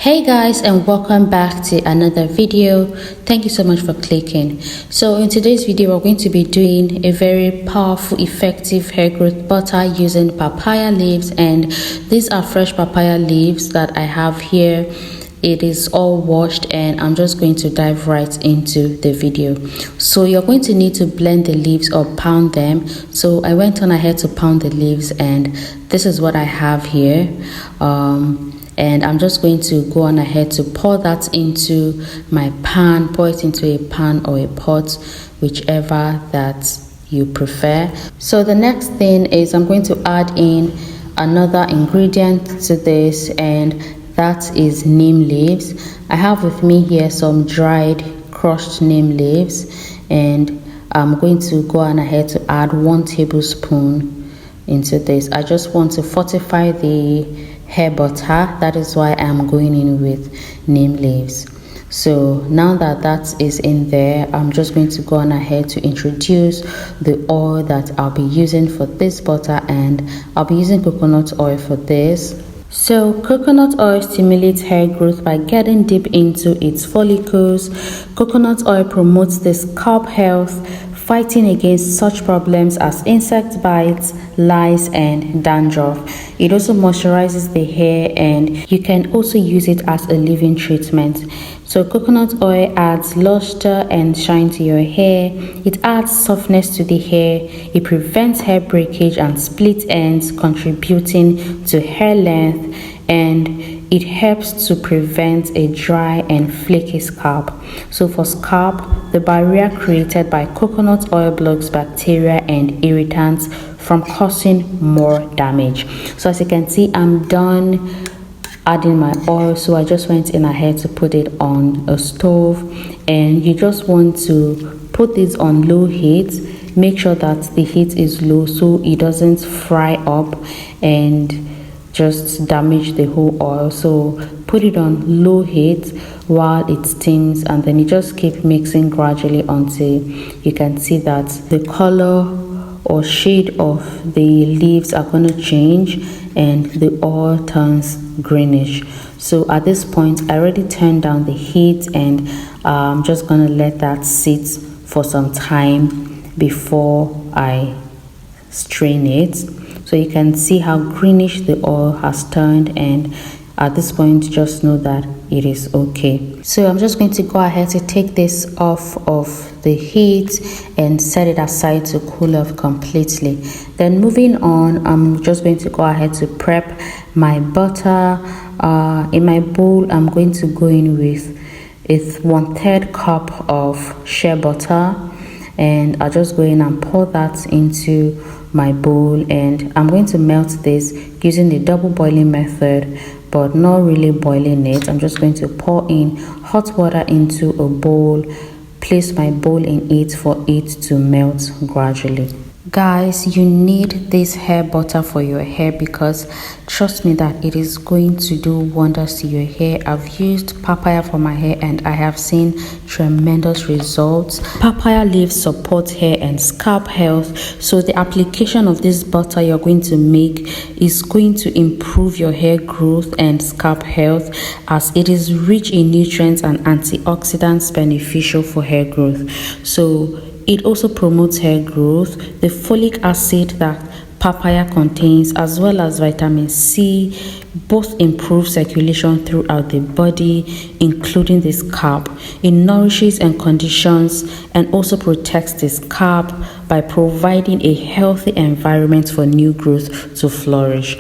Hey guys, and welcome back to another video. Thank you so much for clicking. So in today's video we're going to be doing a very powerful, effective hair growth butter using papaya leaves, and these are fresh papaya leaves that I have here. It is all washed and I'm just going to dive right into the video. So you're going to need to blend the leaves or pound them. So I went on ahead to pound the leaves, and this is what I have here. And I'm just going to go on ahead to pour that into my pan, pour it into a pan or a pot, whichever that you prefer. So the next thing is I'm going to add in another ingredient to this, and that is neem leaves. I have with me here some dried crushed neem leaves, and I'm going to go on ahead to add 1 tablespoon into this. I just want to fortify the hair butter. That is why I'm going in with neem leaves. So now that that is in there, I'm just going to go on ahead to introduce the oil that I'll be using for this butter, and I'll be using coconut oil for this. So coconut oil stimulates hair growth by getting deep into its follicles. Coconut oil promotes the scalp health, fighting against such problems as insect bites, lice, and dandruff. It also moisturizes the hair, and you can also use it as a leave-in treatment. So coconut oil adds luster and shine to your hair. It adds softness to the hair. It prevents hair breakage and split ends, contributing to hair length, and it helps to prevent a dry and flaky scalp. So for scalp, the barrier created by coconut oil blocks bacteria and irritants from causing more damage. So as you can see, I'm done adding my oil, so I just went in ahead to put it on a stove, and you just want to put this on low heat. Make sure that the heat is low so it doesn't fry up and just damage the whole oil. So put it on low heat while it steams, and then you just keep mixing gradually until you can see that the color or shade of the leaves are going to change and the oil turns greenish. So at this point I already turned down the heat, and I'm just going to let that sit for some time before I strain it. So you can see how greenish the oil has turned, and at this point just know that it is okay. So I'm just going to go ahead to take this off of the heat and set it aside to cool off completely. Then moving on, I'm just going to go ahead to prep my butter. In my bowl I'm going to go in with 1/3 cup of shea butter, and I'll just go in and pour that into my bowl, and I'm going to melt this using the double boiling method, but not really boiling it. I'm just going to pour in hot water into a bowl, place my bowl in it for it to melt gradually. Guys, you need this hair butter for your hair, because trust me that it is going to do wonders to your hair. I've used papaya for my hair and I have seen tremendous results. Papaya leaves support hair and scalp health, so the application of this butter you're going to make is going to improve your hair growth and scalp health, as it is rich in nutrients and antioxidants beneficial for hair growth. So it also promotes hair growth. The folic acid that papaya contains, as well as vitamin C, both improve circulation throughout the body, including the scalp. It nourishes and conditions and also protects the scalp by providing a healthy environment for new growth to flourish.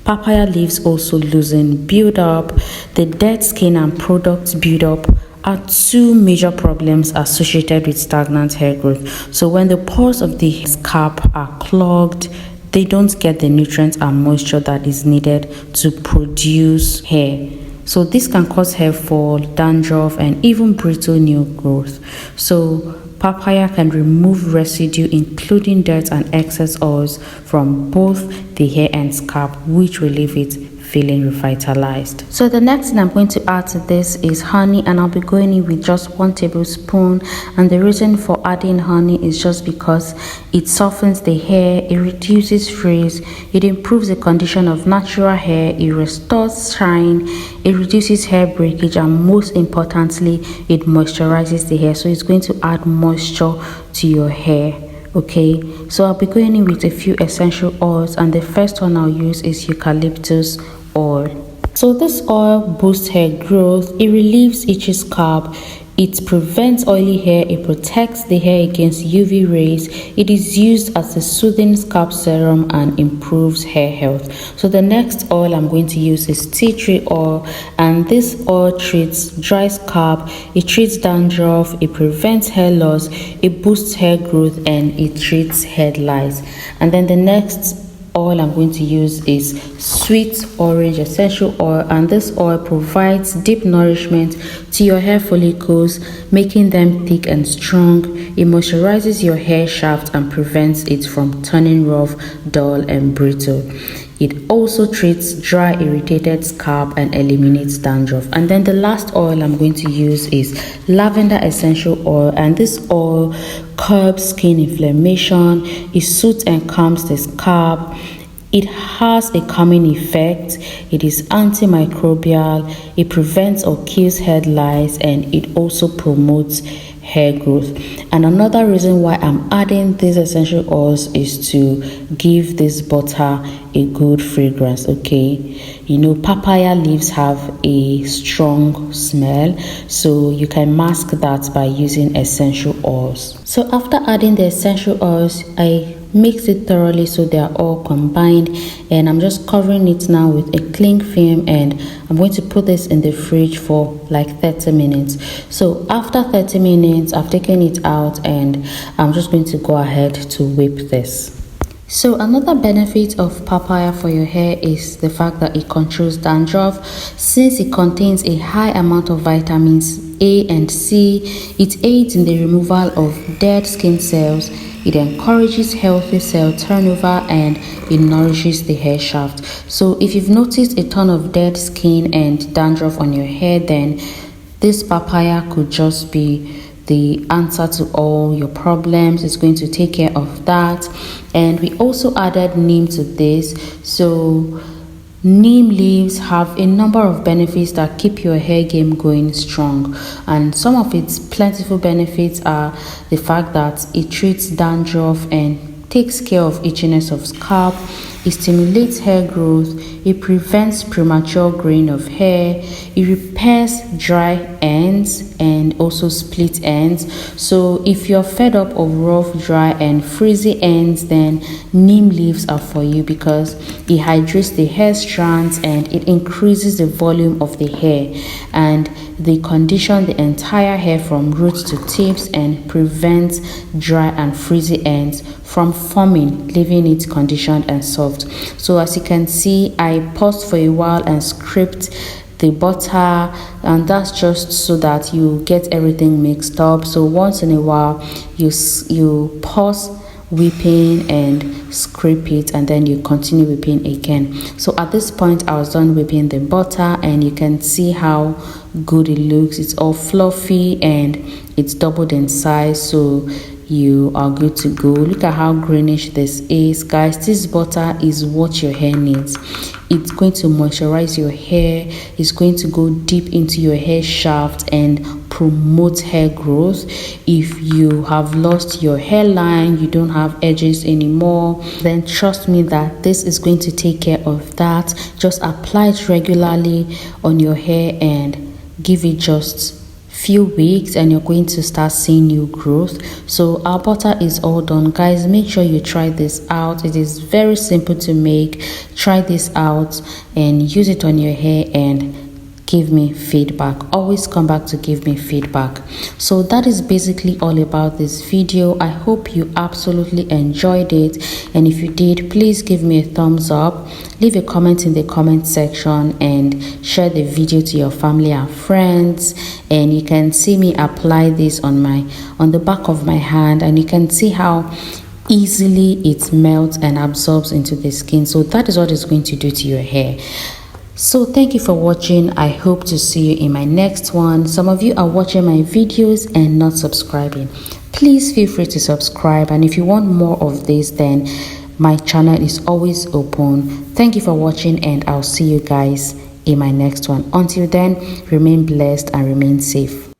Papaya leaves also loosen build-up. The dead skin and products build-up are 2 major problems associated with stagnant hair growth. So when the pores of the scalp are clogged, they don't get the nutrients and moisture that is needed to produce hair. So this can cause hair fall, dandruff, and even brittle new growth. So papaya can remove residue, including dirt and excess oils, from both the hair and scalp, which will leave it feeling revitalized. So the next thing I'm going to add to this is honey, and I'll be going in with just 1 tablespoon. And the reason for adding honey is just because it softens the hair, it reduces frizz, it improves the condition of natural hair, it restores shine, it reduces hair breakage, and most importantly, it moisturizes the hair. So it's going to add moisture to your hair. Okay, so I'll be going in with a few essential oils, and the first one I'll use is eucalyptus oil. So this oil boosts hair growth, it relieves itchy scalp, it prevents oily hair, it protects the hair against UV rays, it is used as a soothing scalp serum and improves hair health. So the next oil I'm going to use is tea tree oil, and this oil treats dry scalp, it treats dandruff, it prevents hair loss, it boosts hair growth, and it treats head lice. And then the next oil I'm going to use is sweet orange essential oil, and this oil provides deep nourishment to your hair follicles, making them thick and strong. It moisturizes your hair shaft and prevents it from turning rough, dull, and brittle. It also treats dry, irritated scalp and eliminates dandruff. And then the last oil I'm going to use is lavender essential oil, and this oil curbs skin inflammation, it soothes and calms the scalp, it has a calming effect, it is antimicrobial, it prevents or kills head lice, and it also promotes hair growth. And another reason why I'm adding these essential oils is to give this butter a good fragrance. Okay, you know, papaya leaves have a strong smell, so you can mask that by using essential oils. So after adding the essential oils, I mix it thoroughly so they are all combined, and I'm just covering it now with a cling film, and I'm going to put this in the fridge for like 30 minutes. So after 30 minutes, I've taken it out, and I'm just going to go ahead to whip this. So another benefit of papaya for your hair is the fact that it controls dandruff. Since it contains a high amount of vitamins A and C, it aids in the removal of dead skin cells, it encourages healthy cell turnover, and it nourishes the hair shaft. So if you've noticed a ton of dead skin and dandruff on your hair, then this papaya could just be the answer to all your problems. It's going to take care of that. And we also added neem to this. So neem leaves have a number of benefits that keep your hair game going strong, and some of its plentiful benefits are the fact that it treats dandruff and takes care of itchiness of scalp, it stimulates hair growth, it prevents premature graying of hair, it repairs dry ends and also split ends. So if you're fed up of rough, dry and frizzy ends, then neem leaves are for you, because it hydrates the hair strands and it increases the volume of the hair, and they condition the entire hair from roots to tips and prevents dry and frizzy ends from forming, leaving it conditioned and soft. So as you can see, I paused for a while and scraped the butter, and that's just so that you get everything mixed up. So once in a while you pause whipping and scrape it, and then you continue whipping again. So at this point I was done whipping the butter, and you can see how good it looks. It's all fluffy and it's doubled in size, so you are good to go. Look at how greenish this is, guys. This butter is what your hair needs. It's going to moisturize your hair, it's going to go deep into your hair shaft and promote hair growth. If you have lost your hairline, you don't have edges anymore, then trust me that this is going to take care of that. Just apply it regularly on your hair and give it just few weeks, and you're going to start seeing new growth. So our butter is all done, guys. Make sure you try this out. It is very simple to make. Try this out and use it on your hair and give me feedback. Always come back to give me feedback. So that is basically all about this video. I hope you absolutely enjoyed it, and if you did, please give me a thumbs up, leave a comment in the comment section, and share the video to your family and friends. And you can see me apply this on the back of my hand, and you can see how easily it melts and absorbs into the skin. So that is what it's going to do to your hair. So thank you for watching. I hope to see you in my next one. Some of you are watching my videos and not subscribing. Please feel free to subscribe, and if you want more of this, then my channel is always open. Thank you for watching, and I'll see you guys in my next one. Until then, remain blessed and remain safe.